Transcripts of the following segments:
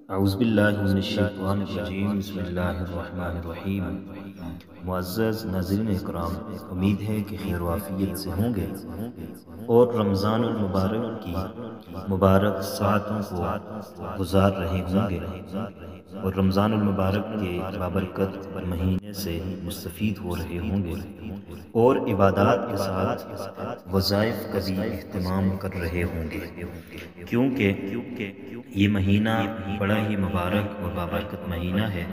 اعوذ باللہ من الشیطان الرجیم، بسم اللہ الرحمن الرحیم۔ معزز ناظرین اکرام، امید ہے کہ خیر و عافیت سے ہوں گے اور رمضان المبارک کی مبارک ساعتوں کو گزار رہے ہوں گے اور رمضان المبارک کے بابرکت مہینے سے مستفید ہو رہے ہوں گے اور عبادات کے ساتھ وظائف کا بھی اہتمام کر رہے ہوں گے، کیونکہ یہ مہینہ بڑا ہی مبارک اور بابرکت مہینہ ہے۔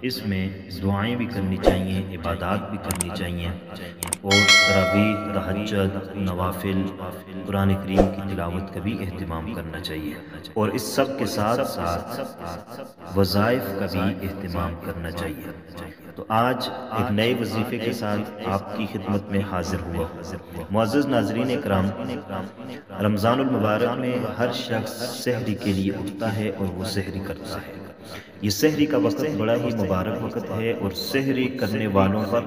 اس میں دعائیں بھی کرنی چاہیے، عبادات بھی کرنی چاہیے اور تراویح، تہجد، نوافل، قرآن کریم کی تلاوت کا بھی اہتمام کرنا چاہیے اور اس سب کے ساتھ ساتھ وظائف کا بھی اہتمام کرنا چاہیے۔ تو آج ایک نئے وظیفے کے ساتھ آپ کی خدمت میں حاضر ہوا ہوں۔ معزز ناظرین اکرام، رمضان المبارک میں ہر شخص سحری کے لیے اٹھتا ہے اور وہ سحری کرتا ہے۔ یہ سحری کا وقت بڑا ہی مبارک وقت ہے اور سحری کرنے والوں پر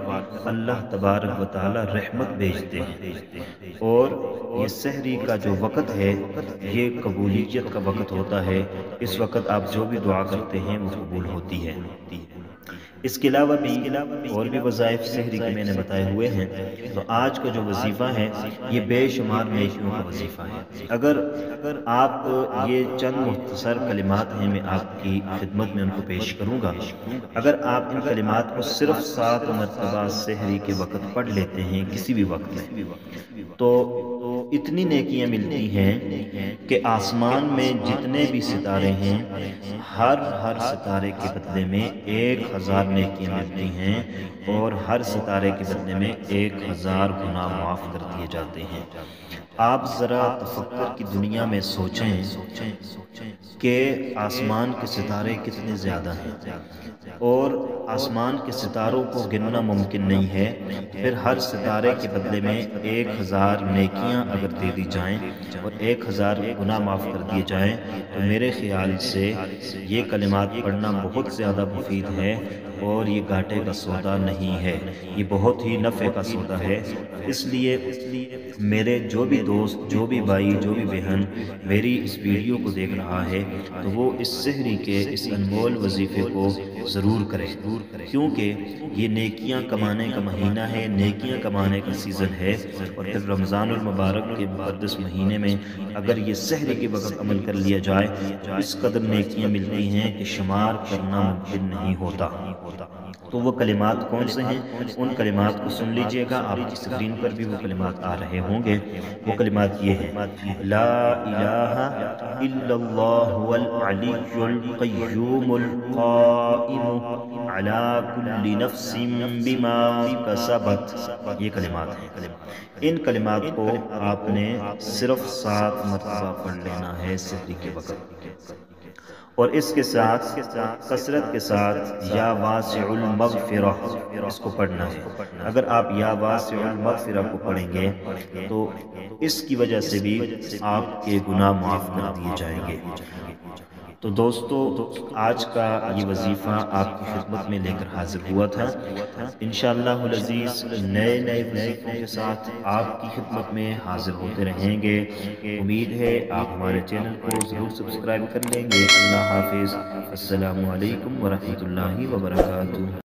اللہ تبارک و تعالی رحمت بھیجتے ہیں، اور یہ سحری کا جو وقت ہے یہ قبولیت کا وقت ہوتا ہے۔ اس وقت آپ جو بھی دعا کرتے ہیں وہ قبول ہوتی ہے۔ اس کے علاوہ بھی اور بھی وظائف سحری کے میں نے بتائے ہوئے ہیں، تو آج کا جو وظیفہ ہے یہ بے شمار نیکیوں کا وظیفہ ہے۔ اگر آپ یہ چند مختصر کلمات ہیں، میں آپ کی خدمت میں ان کو پیش کروں گا۔ اگر آپ ان کلمات کو صرف 7 مرتبہ سحری کے وقت پڑھ لیتے ہیں کسی بھی وقت میں، تو اتنی نیکیاں ملتی ہیں کہ آسمان میں جتنے بھی ستارے ہیں ہر ستارے کے بدلے میں 1000 نیکیاں ملتی ہیں اور ہر ستارے کے بدلے میں 1000 گناہ معاف کر دیے جاتے ہیں۔ آپ ذرا تفکر کی دنیا میں سوچیں کہ آسمان کے ستارے کتنے زیادہ ہیں اور آسمان کے ستاروں کو گننا ممکن نہیں ہے، پھر ہر ستارے کے بدلے میں 1000 نیکیاں اگر دے دی جائیں اور 1000 گناہ معاف کر دیے جائیں، تو میرے خیال سے یہ کلمات پڑھنا بہت زیادہ مفید ہے اور یہ گھاٹے کا سودا نہیں ہے، یہ بہت ہی نفع کا سودا ہے۔ اس لیے میرے جو بھی دوست، جو بھی بھائی، جو بھی بہن میری اس ویڈیو کو دیکھ رہا ہے، تو وہ اس سحری کے اس انمول وظیفے کو ضرور کرے، کیونکہ یہ نیکیاں کمانے کا مہینہ ہے، نیکیاں کمانے کا سیزن ہے، اور پھر رمضان المبارک کے مقدس مہینے میں اگر یہ سحری کے وقت عمل کر لیا جائے تو اس قدر نیکیاں ملتی ہیں کہ شمار کرنا ممکن نہیں ہوتا۔ تو وہ کلمات کون سے ہیں؟ ان کلمات کو سن لیجئے گا، آپ کی اسکرین پر بھی وہ کلمات آ رہے ہوں گے۔ وہ کلمات یہ ہیں: لا الہ الا اللہ العلی القیوم القائم علی کل نفس بما کسبت۔ یہ کلمات ہیں۔ ان کلمات کو آپ نے صرف 7 مرتبہ پڑھ لینا ہے سحری کے وقت، اور اس کے ساتھ کثرت کے ساتھ یا واسع المغفرہ اس کو پڑھنا ہے۔ اگر آپ یا واسع المغفرہ کو پڑھیں گے تو اس کی وجہ سے بھی آپ کے گناہ معاف کر دیے جائیں گے۔ تو دوستو، آج کا یہ وظیفہ آپ کی خدمت میں لے کر حاضر ہوا تھا۔ انشاءاللہ العزیز نئے وظیفوں کے ساتھ آپ کی خدمت میں حاضر ہوتے رہیں گے۔ امید ہے آپ ہمارے چینل کو ضرور سبسکرائب کر لیں گے۔ اللہ حافظ۔ السلام علیکم ورحمۃ اللہ وبرکاتہ۔